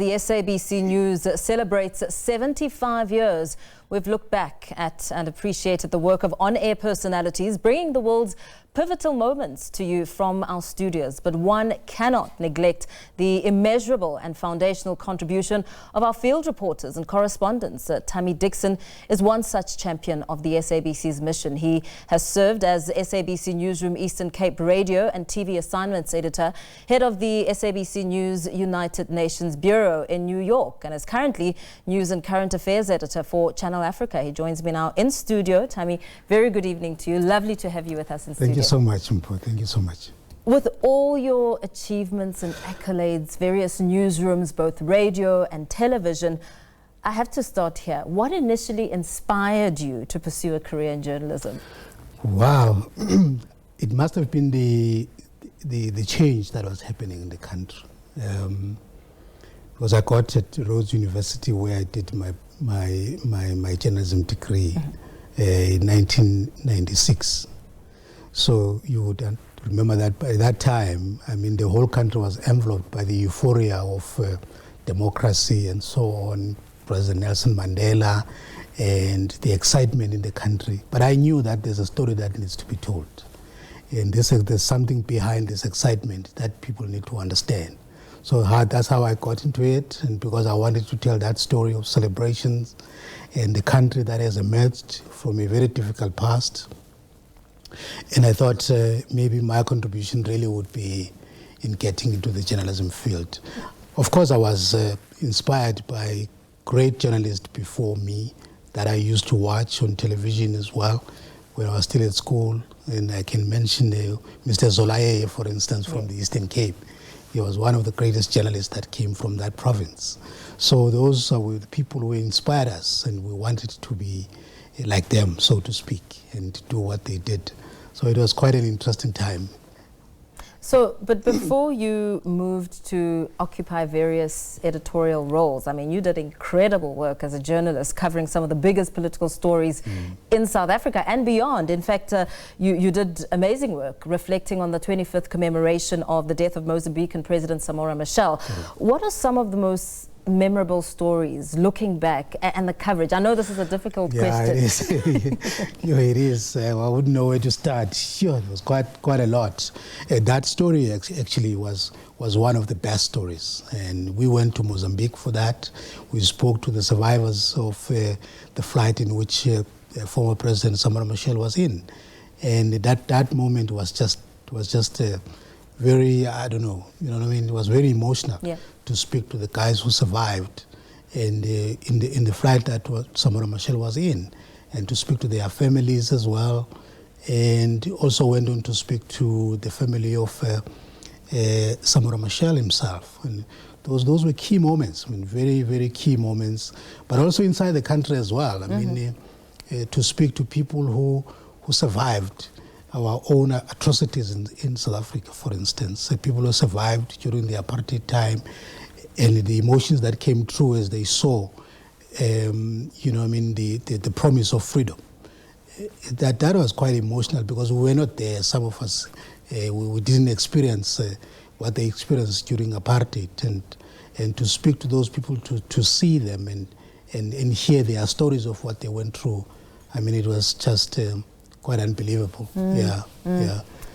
the SABC News celebrates 75 years, we've looked back at and appreciated the work of on-air personalities, bringing the world's pivotal moments to you from our studios. But one cannot neglect the immeasurable and foundational contribution of our field reporters and correspondents. Thami Dickson is one such champion of the SABC's mission. He has served as SABC Newsroom Eastern Cape radio and TV assignments editor, head of the SABC News United Nations Bureau in New York, and is currently news and current affairs editor for Channel Africa. He joins me now in studio. Thami, very good evening to you. Lovely to have you with us in studio. Thank you so much, Mpo. Thank you so much. With all your achievements and accolades, various newsrooms, both radio and television, I have to start here. What initially inspired you to pursue a career in journalism? Wow. It must have been the change that was happening in the country. Because I got at Rhodes University, where I did my journalism degree in 1996. So you would remember that by that time, I mean, the whole country was enveloped by the euphoria of democracy and so on, President Nelson Mandela, and the excitement in the country. But I knew that there's a story that needs to be told. And there's something behind this excitement that people need to understand. So that's how I got into it, and because I wanted to tell that story of celebrations and the country that has emerged from a very difficult past. And I thought maybe my contribution really would be in getting into the journalism field. Of course, I was inspired by great journalists before me that I used to watch on television as well when I was still at school. And I can mention Mr. Zolaye, for instance, from the Eastern Cape. He was one of the greatest journalists that came from that province. So those were the people who inspired us, and we wanted to be like them, so to speak, and do what they did. So it was quite an interesting time. So, but before you moved to occupy various editorial roles, I mean, you did incredible work as a journalist covering some of the biggest political stories in South Africa and beyond. In fact, you did amazing work reflecting on the 25th commemoration of the death of Mozambican President Samora Machel. What are some of the most memorable stories looking back and the coverage? I know this is a difficult question. It is. It is. I wouldn't know where to start. Sure, it was quite a lot. That story actually was one of the best stories, and we went to Mozambique for that. We spoke to the survivors of the flight in which former President Samora Machel was in, and that moment was just very, I don't know, you know what I mean? It was very emotional to speak to the guys who survived and in the flight that Samora Machel was in, and to speak to their families as well, and also went on to speak to the family of Samora Machel himself. And those were key moments, I mean, very, very key moments, but also inside the country as well. I mean, to speak to people who survived our own atrocities in South Africa, for instance, people who survived during the apartheid time, and the emotions that came through as they saw, you know, I mean, the promise of freedom. That was quite emotional because we were not there. Some of us, we didn't experience what they experienced during apartheid, and to speak to those people, to see them and hear their stories of what they went through. I mean, it was just quite unbelievable. Yeah.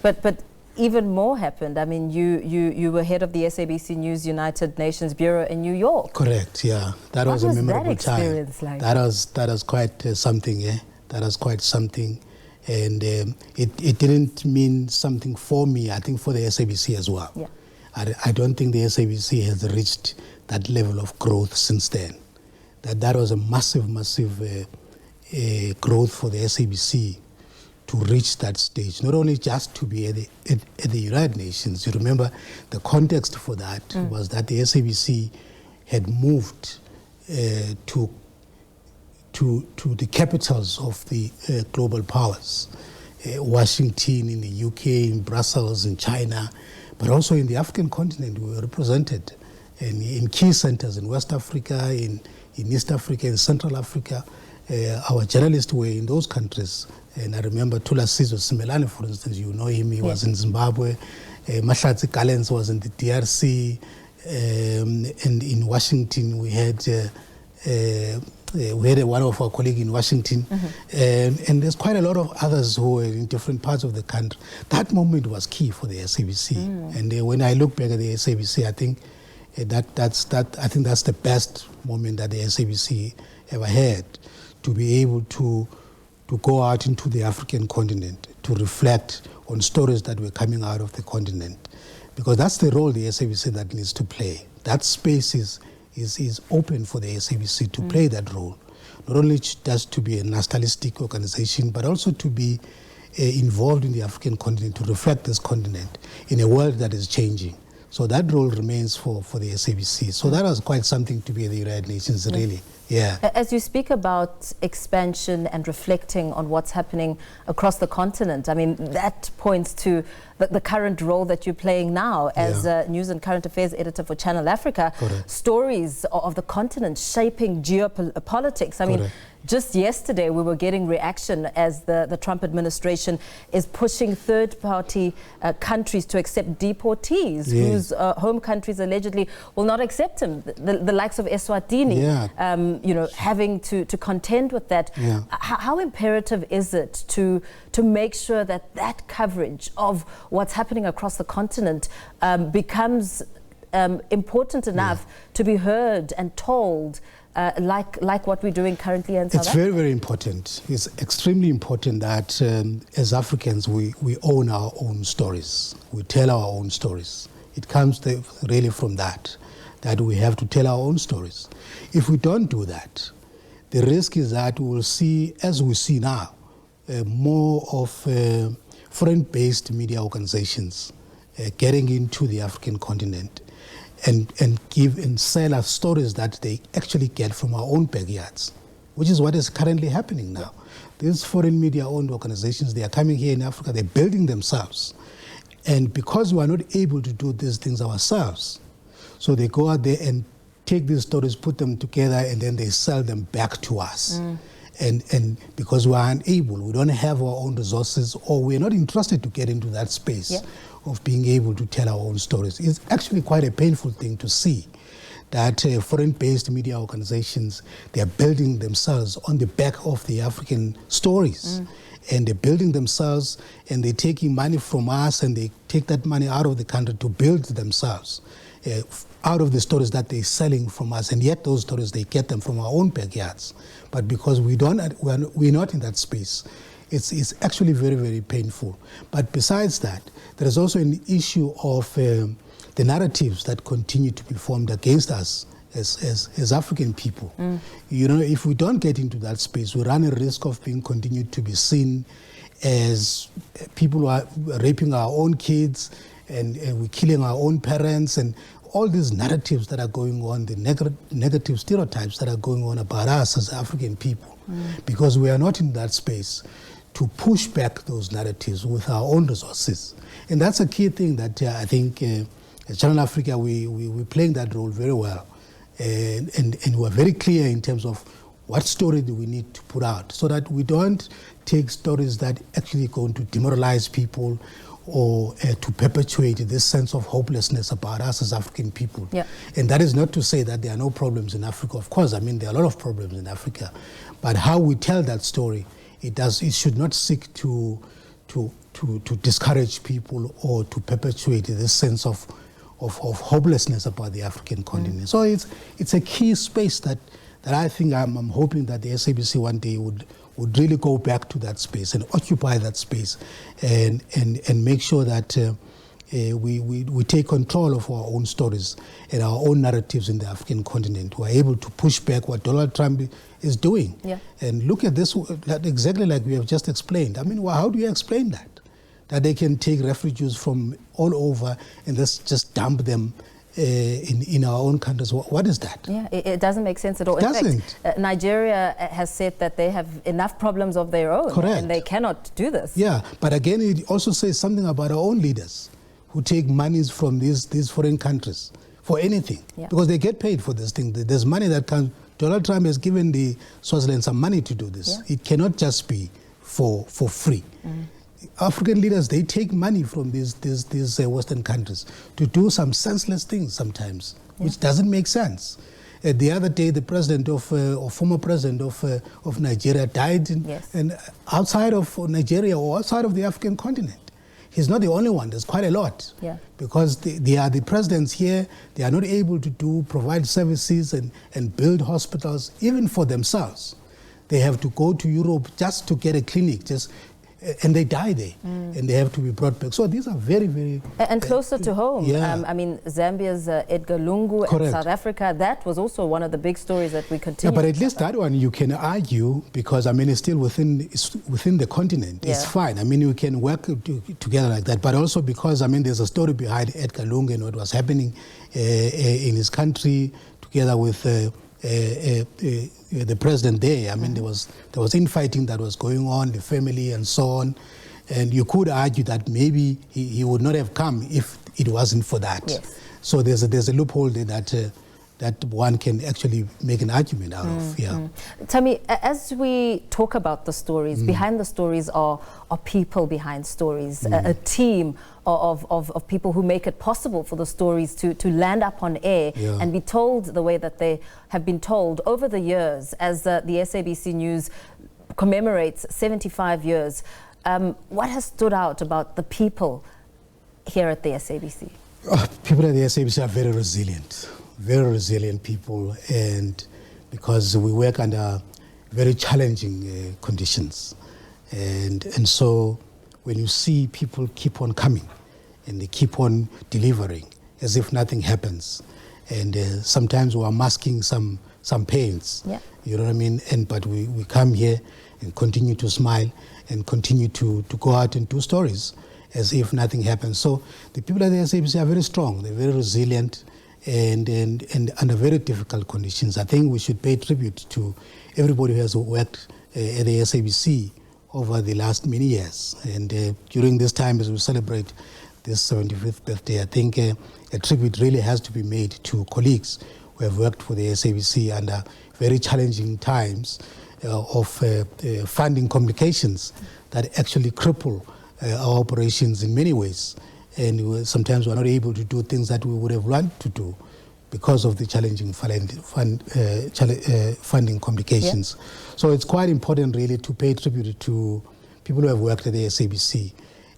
But even more happened. I mean, you were head of the SABC News United Nations Bureau in New York. Correct. Yeah, that was a memorable time. Like? That was quite something. Yeah, that was quite something, and it didn't mean something for me. I think for the SABC as well. Yeah. I don't think the SABC has reached that level of growth since then. That was a massive growth for the SABC to reach that stage, not only just to be at the United Nations. You remember the context for that was that the SABC had moved to the capitals of the global powers, Washington in the UK, in Brussels, in China, but also in the African continent. We were represented in key centers in West Africa, in East Africa, in Central Africa. Our journalists were in those countries. And I remember Tula Sizo Simelane, for instance, you know him, he was in Zimbabwe. Mahlatsi Kalens was in the DRC. And in Washington, we had one of our colleagues in Washington, and there's quite a lot of others who were in different parts of the country. That moment was key for the SABC. And when I look back at the SABC, I think that's the best moment that the SABC ever had, to be able to go out into the African continent, to reflect on stories that were coming out of the continent, because that's the role the SABC that needs to play. That space is open for the SABC to play that role, not only just to be a nationalistic organization, but also to be involved in the African continent, to reflect this continent in a world that is changing. So that role remains for the SABC. So that was quite something to be in the United Nations, really. Yeah. As you speak about expansion and reflecting on what's happening across the continent, I mean, that points to the current role that you're playing now as News and Current Affairs Editor for Channel Africa. Correct. Stories of the continent shaping geopolitics. I mean, just yesterday we were getting reaction as the Trump administration is pushing third-party countries to accept deportees whose home countries allegedly will not accept them. The likes of Eswatini, you know, having to contend with that. How imperative is it to make sure that coverage of what's happening across the continent becomes important enough to be heard and told, like what we're doing currently in South Africa? It's very, very important. It's extremely important that as Africans we own our own stories. We tell our own stories. It comes really from that we have to tell our own stories. If we don't do that, the risk is that we will see, as we see now, more of foreign-based media organizations getting into the African continent and give and sell us stories that they actually get from our own backyards, which is what is currently happening now. These foreign media-owned organizations, they are coming here in Africa, they're building themselves. And because we are not able to do these things ourselves, so they go out there and take these stories, put them together, and then they sell them back to us. And because we are unable, we don't have our own resources, or we're not interested to get into that space of being able to tell our own stories. It's actually quite a painful thing to see that foreign-based media organizations, they're building themselves on the back of the African stories. And they're building themselves, and they're taking money from us, and they take that money out of the country to build themselves out of the stories that they're selling from us. And yet those stories, they get them from our own backyards. But because we're not in that space, it's actually very, very painful. But besides that, there is also an issue of the narratives that continue to be formed against us as African people. You know, if we don't get into that space, we run a risk of being continued to be seen as people who are raping our own kids, and we're killing our own parents, and all these narratives that are going on, the negative stereotypes that are going on about us as African people, because we are not in that space to push back those narratives with our own resources. And that's a key thing that I think at Channel Africa, we're playing that role very well. And we're very clear in terms of what story do we need to put out, so that we don't take stories that actually going to demoralize people or to perpetuate this sense of hopelessness about us as African people. And that is not to say that there are no problems in Africa. Of course, I mean, there are a lot of problems in Africa. But how we tell that story, it should not seek to discourage people or to perpetuate this sense of hopelessness about the African continent. So it's a key space that I think I'm hoping that the SABC one day would really go back to that space and occupy that space and make sure that we take control of our own stories and our own narratives in the African continent. We're able to push back what Donald Trump is doing. And look at this, exactly like we have just explained. I mean, how do you explain that? That they can take refugees from all over and just dump them in our own countries. What is that? It doesn't make sense at all. In fact, Nigeria has said that they have enough problems of their own. And they cannot do this. But again, it also says something about our own leaders who take monies from these foreign countries for anything, because they get paid for this thing. There's money that comes. Donald Trump has given the Swaziland some money to do this. It cannot just be for free. African leaders, they take money from these Western countries to do some senseless things sometimes, which doesn't make sense. The other day, the president or former president of Nigeria died in outside of Nigeria or outside of the African continent. He's not the only one. There's quite a lot. Because they are the presidents here. They are not able to provide services and build hospitals, even for themselves. They have to go to Europe just to get a clinic, and they die there, and they have to be brought back. So these are very, very... And closer to home. I mean, Zambia's Edgar Lungu and South Africa, that was also one of the big stories that we continue. But at least that one you can argue, because, I mean, it's still within the continent. It's fine. I mean, you can work together like that. But also because, I mean, there's a story behind Edgar Lungu and what was happening in his country together with... the president there. I mean, there was infighting that was going on, the family and so on, and you could argue that maybe he would not have come if it wasn't for that. So there's a loophole there that one can actually make an argument out of. Thami, as we talk about the stories, behind the stories are people behind stories, a team of people who make it possible for the stories to land up on air and be told the way that they have been told over the years as the SABC News commemorates 75 years. What has stood out about the people here at the SABC? People at the SABC are very resilient people, and because we work under very challenging conditions. And so when you see people keep on coming and they keep on delivering as if nothing happens, and sometimes we are masking some pains, you know what I mean? But we come here and continue to smile and continue to go out and do stories as if nothing happens. So the people at the SABC are very strong, they're very resilient, and under very difficult conditions. I think we should pay tribute to everybody who has worked at the SABC over the last many years. And during this time, as we celebrate this 75th birthday, I think a tribute really has to be made to colleagues who have worked for the SABC under very challenging times of funding complications that actually cripple our operations in many ways. And sometimes we're not able to do things that we would have wanted to do because of the challenging funding complications. So it's quite important really to pay tribute to people who have worked at the SABC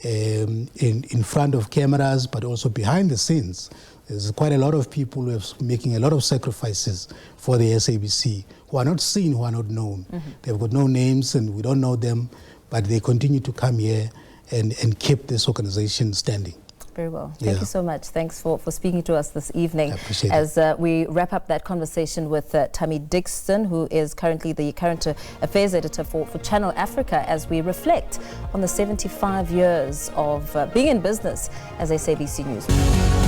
in front of cameras, but also behind the scenes. There's quite a lot of people who are making a lot of sacrifices for the SABC, who are not seen, who are not known. They've got no names and we don't know them, but they continue to come here and keep this organization standing. Very well. Thank you so much. Thanks for speaking to us this evening. I appreciate it. As we wrap up that conversation with Thami Dickson, who is currently the current affairs editor for Channel Africa, as we reflect on the 75 years of being in business as SABC News.